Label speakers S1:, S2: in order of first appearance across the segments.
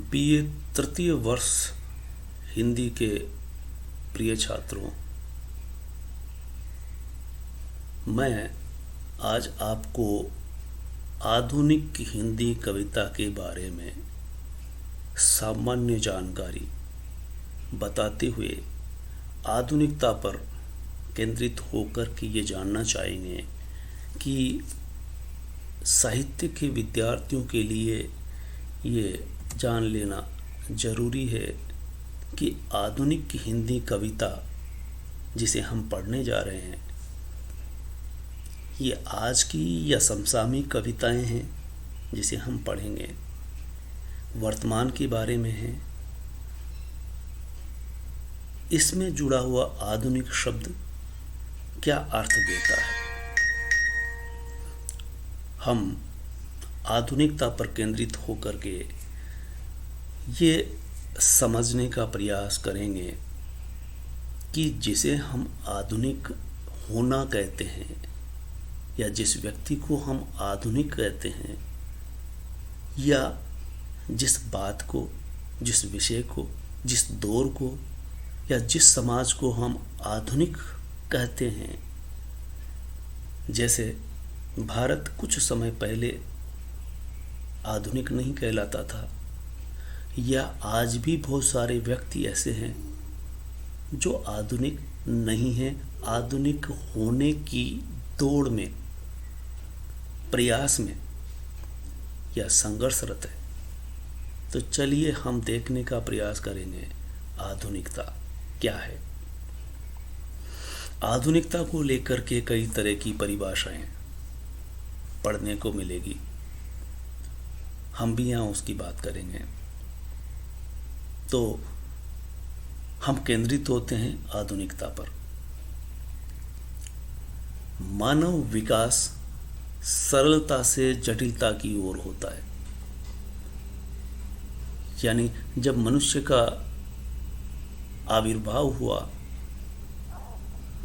S1: BA तृतीय वर्ष हिंदी के प्रिय छात्रों, मैं आज आपको आधुनिक हिंदी कविता के बारे में सामान्य जानकारी बताते हुए आधुनिकता पर केंद्रित होकर के ये जानना चाहेंगे कि साहित्य के विद्यार्थियों के लिए ये जान लेना ज़रूरी है कि आधुनिक हिंदी कविता जिसे हम पढ़ने जा रहे हैं ये आज की या समसामयिक कविताएं हैं जिसे हम पढ़ेंगे, वर्तमान के बारे में है। इसमें जुड़ा हुआ आधुनिक शब्द क्या अर्थ देता है। हम आधुनिकता पर केंद्रित होकर के ये समझने का प्रयास करेंगे कि जिसे हम आधुनिक होना कहते हैं या जिस व्यक्ति को हम आधुनिक कहते हैं या जिस बात को, जिस विषय को, जिस दौर को या जिस समाज को हम आधुनिक कहते हैं। जैसे भारत कुछ समय पहले आधुनिक नहीं कहलाता था, या आज भी बहुत सारे व्यक्ति ऐसे हैं जो आधुनिक नहीं हैं, आधुनिक होने की दौड़ में, प्रयास में या संघर्षरत है। तो चलिए हम देखने का प्रयास करेंगे आधुनिकता क्या है। आधुनिकता को लेकर के कई तरह की परिभाषाएं पढ़ने को मिलेगी, हम भी यहाँ उसकी बात करेंगे। तो हम केंद्रित होते हैं आधुनिकता पर। मानव विकास सरलता से जटिलता की ओर होता है, यानी जब मनुष्य का आविर्भाव हुआ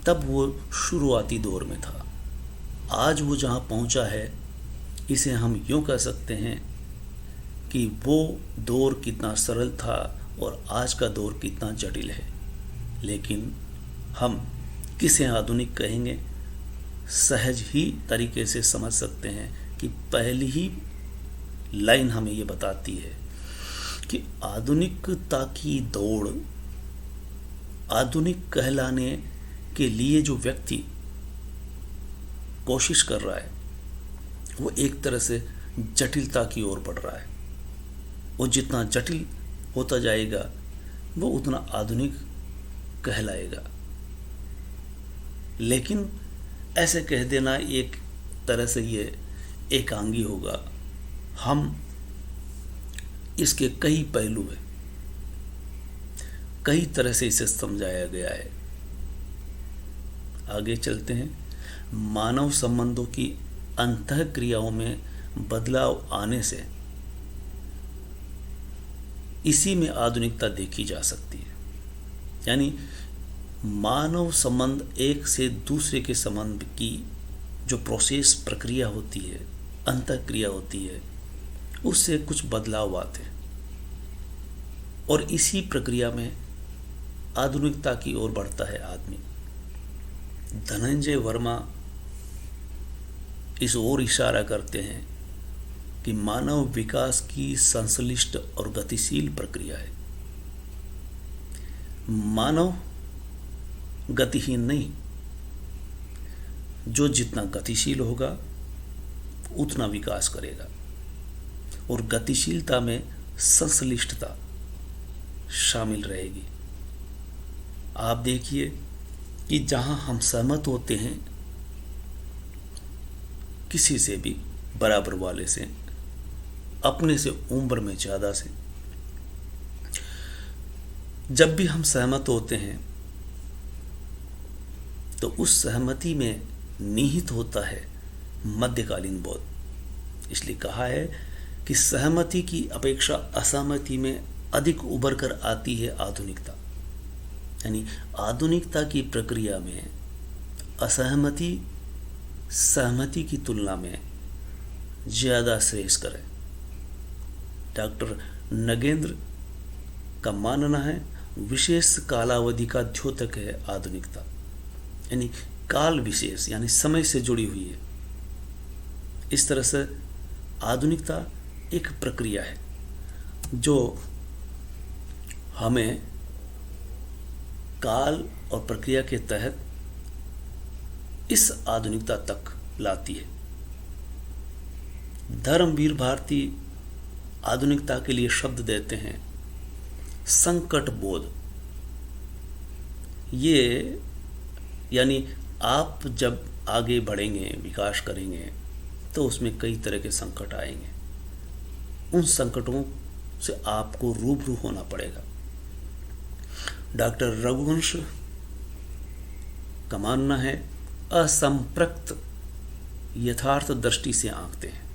S1: तब वो शुरुआती दौर में था। आज वो जहाँ पहुँचा है इसे हम यूँ कह सकते हैं कि वो दौर कितना सरल था और आज का दौर कितना जटिल है। लेकिन हम किसे आधुनिक कहेंगे, सहज ही तरीके से समझ सकते हैं कि पहली ही लाइन हमें ये बताती है कि आधुनिकता की दौड़, आधुनिक कहलाने के लिए जो व्यक्ति कोशिश कर रहा है वो एक तरह से जटिलता की ओर बढ़ रहा है। वो जितना जटिल होता जाएगा वो उतना आधुनिक कहलाएगा। लेकिन ऐसे कह देना एक तरह से ये एकांगी होगा। हम इसके कई पहलू हैं, कई तरह से इसे समझाया गया है। आगे चलते हैं। मानव संबंधों की अंतःक्रियाओं में बदलाव आने से इसी में आधुनिकता देखी जा सकती है। यानी मानव संबंध एक से दूसरे के संबंध की जो प्रोसेस, प्रक्रिया होती है, अंतःक्रिया होती है, उससे कुछ बदलाव आते हैं और इसी प्रक्रिया में आधुनिकता की ओर बढ़ता है आदमी। धनंजय वर्मा इस ओर इशारा करते हैं कि मानव विकास की संश्लिष्ट और गतिशील प्रक्रिया है। मानव गतिहीन नहीं, जो जितना गतिशील होगा उतना विकास करेगा। और गतिशीलता में संश्लिष्टता शामिल रहेगी। आप देखिए कि जहां हम सहमत होते हैं किसी से भी, बराबर वाले से, अपने से उम्र में ज़्यादा से, जब भी हम सहमत होते हैं तो उस सहमति में निहित होता है मध्यकालीन बोध। इसलिए कहा है कि सहमति की अपेक्षा असहमति में अधिक उभर कर आती है आधुनिकता। यानी आधुनिकता की प्रक्रिया में असहमति सहमति की तुलना में ज़्यादा श्रेयस्कर है। डॉक्टर नगेंद्र का मानना है विशेष कालावधि का द्योतक है आधुनिकता, यानी काल विशेष यानी समय से जुड़ी हुई है। इस तरह से आधुनिकता एक प्रक्रिया है जो हमें काल और प्रक्रिया के तहत इस आधुनिकता तक लाती है। धर्मवीर भारती आधुनिकता के लिए शब्द देते हैं संकट बोध। ये यानी आप जब आगे बढ़ेंगे, विकास करेंगे, तो उसमें कई तरह के संकट आएंगे। उन संकटों से आपको रूबरू होना पड़ेगा। डॉक्टर रघुवंश का मानना है असंप्रक्त यथार्थ दृष्टि से आंकते हैं,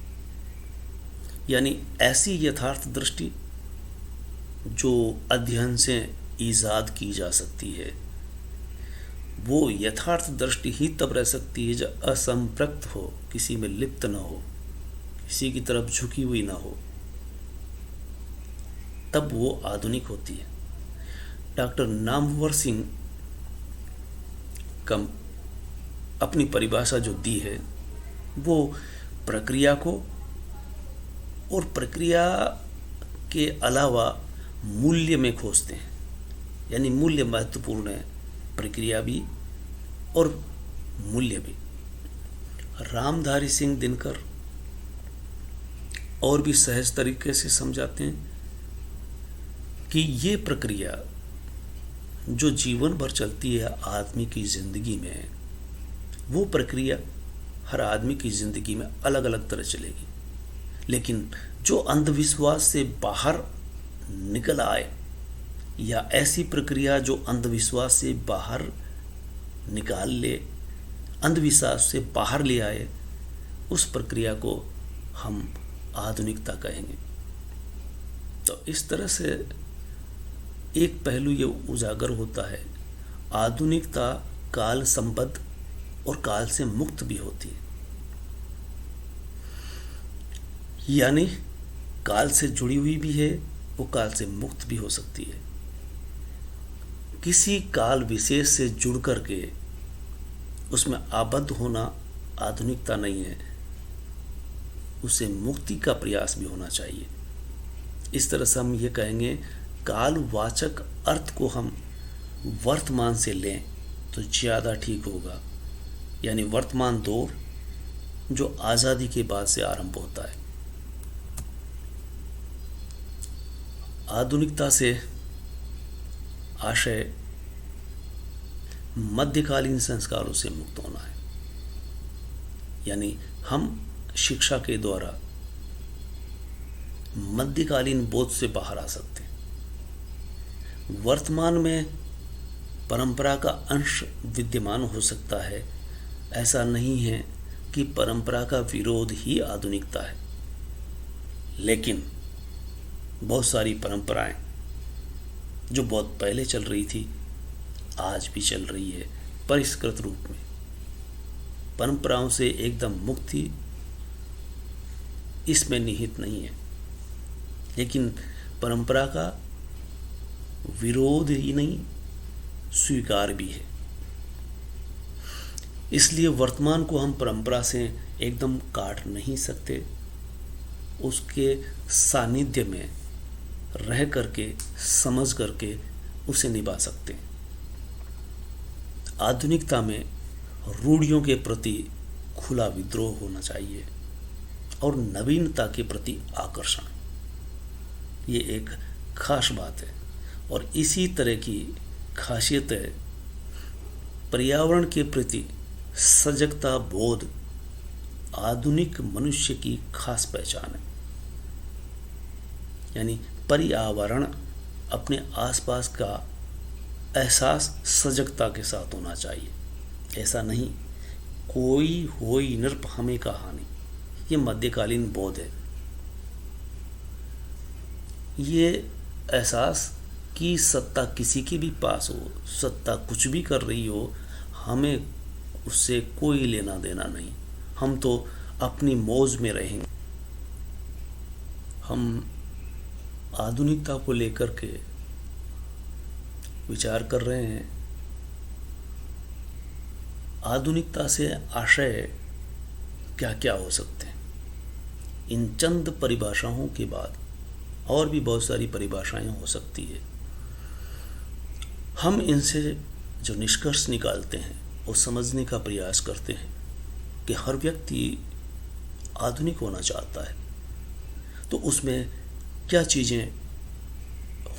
S1: यानी ऐसी यथार्थ दृष्टि जो अध्ययन से ईजाद की जा सकती है। वो यथार्थ दृष्टि ही तब रह सकती है जब असंप्रक्त हो, किसी में लिप्त न हो, किसी की तरफ झुकी हुई ना हो, तब वो आधुनिक होती है। डॉक्टर नामवर सिंह का अपनी परिभाषा जो दी है वो प्रक्रिया को और प्रक्रिया के अलावा मूल्य में खोजते हैं, यानी मूल्य महत्वपूर्ण है, प्रक्रिया भी और मूल्य भी। रामधारी सिंह दिनकर और भी सहज तरीके से समझाते हैं कि ये प्रक्रिया जो जीवन भर चलती है आदमी की जिंदगी में, वो प्रक्रिया हर आदमी की जिंदगी में अलग अलग तरह चलेगी। लेकिन जो अंधविश्वास से बाहर निकल आए, या ऐसी प्रक्रिया जो अंधविश्वास से बाहर निकाल ले, अंधविश्वास से बाहर ले आए, उस प्रक्रिया को हम आधुनिकता कहेंगे। तो इस तरह से एक पहलू ये उजागर होता है, आधुनिकता काल संबद्ध और काल से मुक्त भी होती है, यानी काल से जुड़ी हुई भी है, वो काल से मुक्त भी हो सकती है। किसी काल विशेष से जुड़ करके उसमें आबद्ध होना आधुनिकता नहीं है, उसे मुक्ति का प्रयास भी होना चाहिए। इस तरह से हम ये कहेंगे, कालवाचक अर्थ को हम वर्तमान से लें तो ज़्यादा ठीक होगा, यानी वर्तमान दौर जो आज़ादी के बाद से आरंभ होता है। आधुनिकता से आशय मध्यकालीन संस्कारों से मुक्त होना है, यानी हम शिक्षा के द्वारा मध्यकालीन बोध से बाहर आ सकते हैं। वर्तमान में परंपरा का अंश विद्यमान हो सकता है, ऐसा नहीं है कि परंपरा का विरोध ही आधुनिकता है, लेकिन बहुत सारी परंपराएं जो बहुत पहले चल रही थी आज भी चल रही है परिष्कृत रूप में। परंपराओं से एकदम मुक्ति इसमें निहित नहीं है, लेकिन परंपरा का विरोध ही नहीं, स्वीकार भी है। इसलिए वर्तमान को हम परंपरा से एकदम काट नहीं सकते, उसके सानिध्य में रह करके, समझ करके उसे निभा सकते हैं। आधुनिकता में रूढ़ियों के प्रति खुला विद्रोह होना चाहिए और नवीनता के प्रति आकर्षण, ये एक खास बात है। और इसी तरह की खासियत है पर्यावरण के प्रति सजगता बोध, आधुनिक मनुष्य की खास पहचान है। यानी पर्यावरण, अपने आसपास का एहसास सजगता के साथ होना चाहिए। ऐसा नहीं कोई होई नृप हमें कहानी, ये मध्यकालीन बोध है। ये एहसास कि सत्ता किसी के भी पास हो, सत्ता कुछ भी कर रही हो, हमें उससे कोई लेना देना नहीं, हम तो अपनी मौज में रहेंगे। हम आधुनिकता को लेकर के विचार कर रहे हैं, आधुनिकता से आशय क्या क्या हो सकते हैं। इन चंद परिभाषाओं के बाद और भी बहुत सारी परिभाषाएं हो सकती है। हम इनसे जो निष्कर्ष निकालते हैं वो समझने का प्रयास करते हैं कि हर व्यक्ति आधुनिक होना चाहता है, तो उसमें क्या चीज़ें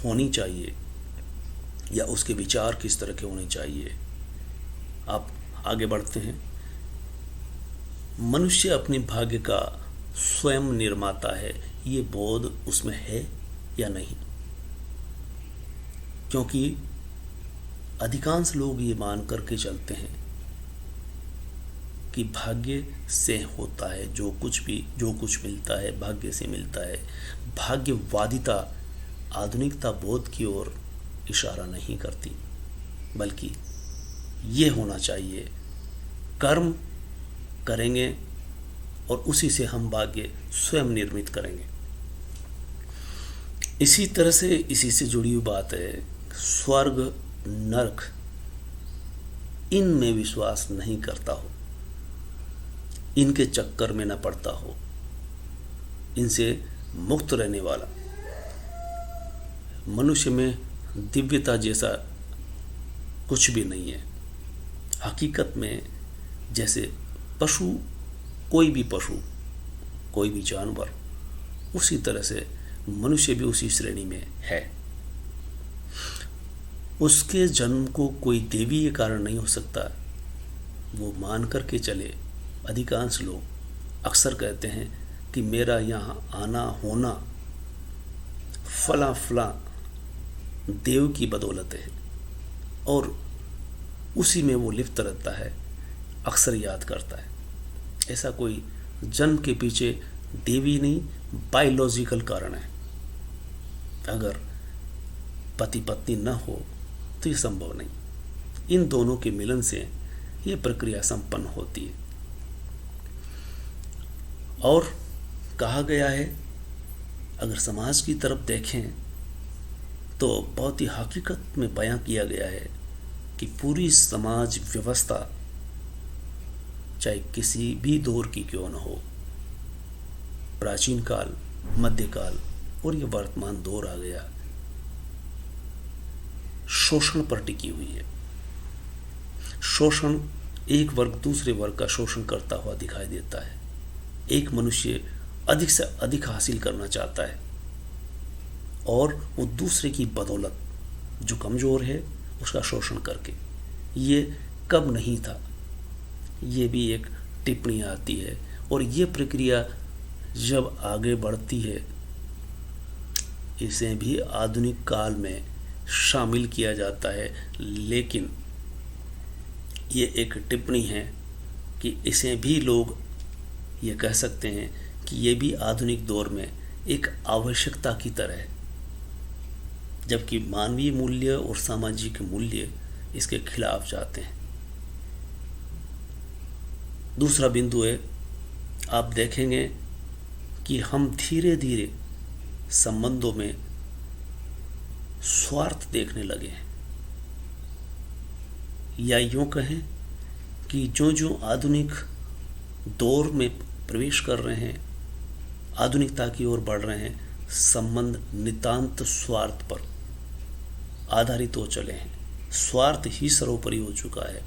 S1: होनी चाहिए या उसके विचार किस तरह के होने चाहिए। आप आगे बढ़ते हैं। मनुष्य अपने भाग्य का स्वयं निर्माता है, ये बोध उसमें है या नहीं? क्योंकि अधिकांश लोग ये मान करके चलते हैं कि भाग्य से होता है, जो कुछ मिलता है भाग्य से मिलता है। भाग्यवादिता आधुनिकता बोध की ओर इशारा नहीं करती, बल्कि ये होना चाहिए कर्म करेंगे और उसी से हम भाग्य स्वयं निर्मित करेंगे। इसी तरह से इसी से जुड़ी हुई बात है स्वर्ग नरक, इनमें विश्वास नहीं करता हो, इनके चक्कर में न पड़ता हो, इनसे मुक्त रहने वाला। मनुष्य में दिव्यता जैसा कुछ भी नहीं है। हकीकत में जैसे पशु, कोई भी जानवर, उसी तरह से मनुष्य भी उसी श्रेणी में है। उसके जन्म को कोई देवीय कारण नहीं हो सकता, वो मान करके चले। अधिकांश लोग अक्सर कहते हैं कि मेरा यहाँ आना होना फला देव की बदौलत है, और उसी में वो लिप्त रहता है, अक्सर याद करता है। ऐसा कोई जन्म के पीछे देवी नहीं, बायोलॉजिकल कारण है। अगर पति पत्नी न हो तो ये संभव नहीं। इन दोनों के मिलन से ये प्रक्रिया संपन्न होती है। और कहा गया है, अगर समाज की तरफ देखें तो बहुत ही हकीकत में बयां किया गया है कि पूरी समाज व्यवस्था चाहे किसी भी दौर की क्यों न हो, प्राचीन काल, मध्यकाल और ये वर्तमान दौर आ गया, शोषण पर टिकी हुई है। शोषण, एक वर्ग दूसरे वर्ग का शोषण करता हुआ दिखाई देता है। एक मनुष्य अधिक से अधिक हासिल करना चाहता है और वो दूसरे की बदौलत जो कमज़ोर है उसका शोषण करके। ये कब नहीं था, ये भी एक टिप्पणी आती है। और ये प्रक्रिया जब आगे बढ़ती है, इसे भी आधुनिक काल में शामिल किया जाता है। लेकिन ये एक टिप्पणी है कि इसे भी लोग ये कह सकते हैं कि ये भी आधुनिक दौर में एक आवश्यकता की तरह है, जबकि मानवीय मूल्य और सामाजिक मूल्य इसके खिलाफ जाते हैं। दूसरा बिंदु है, आप देखेंगे कि हम धीरे धीरे संबंधों में स्वार्थ देखने लगे हैं, या यूं कहें कि जो जो आधुनिक दौर में प्रवेश कर रहे हैं, आधुनिकता की ओर बढ़ रहे हैं, संबंध नितांत स्वार्थ पर आधारित हो चले हैं। स्वार्थ ही सर्वोपरि हो चुका है।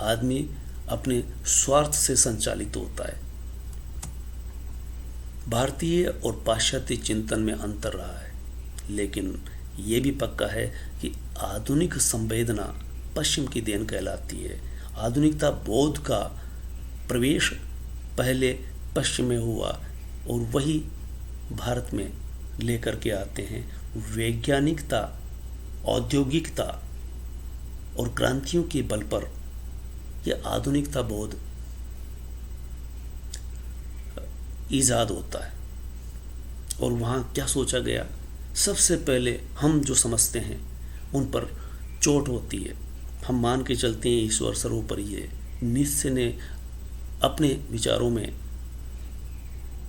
S1: आदमी अपने स्वार्थ से संचालित होता है। भारतीय और पाश्चात्य चिंतन में अंतर रहा है, लेकिन ये भी पक्का है कि आधुनिक संवेदना पश्चिम की देन कहलाती है। आधुनिकता बोध का प्रवेश पहले पश्चिम में हुआ और वही भारत में लेकर के आते हैं। वैज्ञानिकता, औद्योगिकता और क्रांतियों के बल पर यह आधुनिकता बोध ईजाद होता है। और वहाँ क्या सोचा गया, सबसे पहले हम जो समझते हैं उन पर चोट होती है। हम मान के चलते हैं ईश्वर सर्वोपरि है। नीत्शे ने अपने विचारों में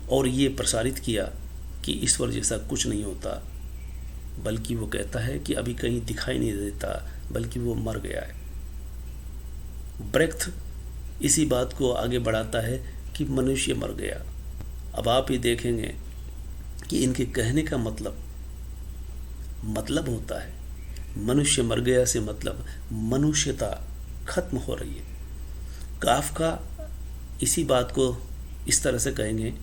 S1: और ये प्रसारित किया कि ईश्वर जैसा कुछ नहीं होता, बल्कि वो कहता है कि अभी कहीं दिखाई नहीं देता, बल्कि वो मर गया है। ब्रेख्त इसी बात को आगे बढ़ाता है कि मनुष्य मर गया। अब आप ही देखेंगे कि इनके कहने का मतलब होता है मनुष्य मर गया से मतलब मनुष्यता खत्म हो रही है। काफ्का इसी बात को इस तरह से कहेंगे,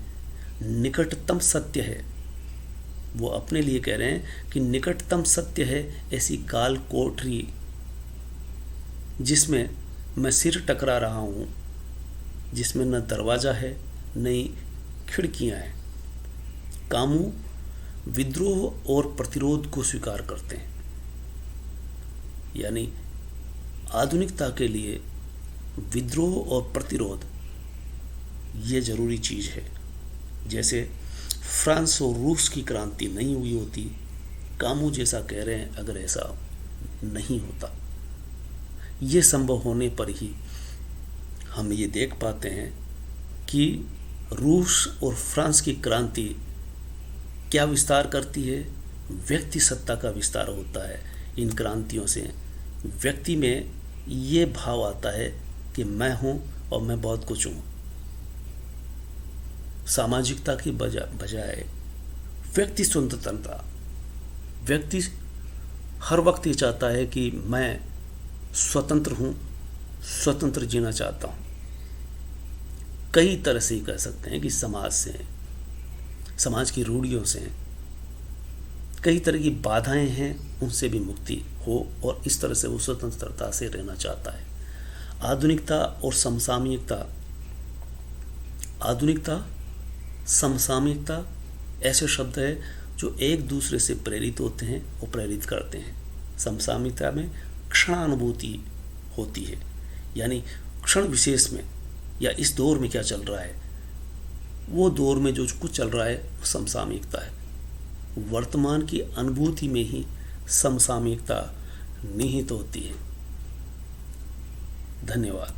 S1: निकटतम सत्य है। वो अपने लिए कह रहे हैं कि निकटतम सत्य है ऐसी काल कोठरी जिसमें मैं सिर टकरा रहा हूँ, जिसमें न दरवाज़ा है न ही खिड़कियाँ हैं। कामू विद्रोह और प्रतिरोध को स्वीकार करते हैं, यानी आधुनिकता के लिए विद्रोह और प्रतिरोध ये ज़रूरी चीज़ है। जैसे फ्रांस और रूस की क्रांति नहीं हुई होती, कामू जैसा कह रहे हैं, अगर ऐसा नहीं होता, ये संभव होने पर ही हम ये देख पाते हैं कि रूस और फ्रांस की क्रांति क्या विस्तार करती है, व्यक्ति सत्ता का विस्तार होता है। इन क्रांतियों से व्यक्ति में ये भाव आता है कि मैं हूँ और मैं बहुत कुछ हूँ। सामाजिकता की बजाय व्यक्ति स्वतंत्रता, व्यक्ति हर वक्त ये चाहता है कि मैं स्वतंत्र हूँ, स्वतंत्र जीना चाहता हूँ। कई तरह से ही कह सकते हैं कि समाज से, समाज की रूढ़ियों से, कई तरह की बाधाएं हैं, उनसे भी मुक्ति हो और इस तरह से वो स्वतंत्रता से रहना चाहता है। आधुनिकता और समसामयिकता, आधुनिकता समसामयिकता ऐसे शब्द है जो एक दूसरे से प्रेरित होते हैं और प्रेरित करते हैं। समसामयिकता में क्षणानुभूति होती है, यानी क्षण विशेष में या इस दौर में क्या चल रहा है, वो दौर में जो कुछ चल रहा है वो समसामयिकता है। वर्तमान की अनुभूति में ही समसामयिकता निहित होती है। धन्यवाद।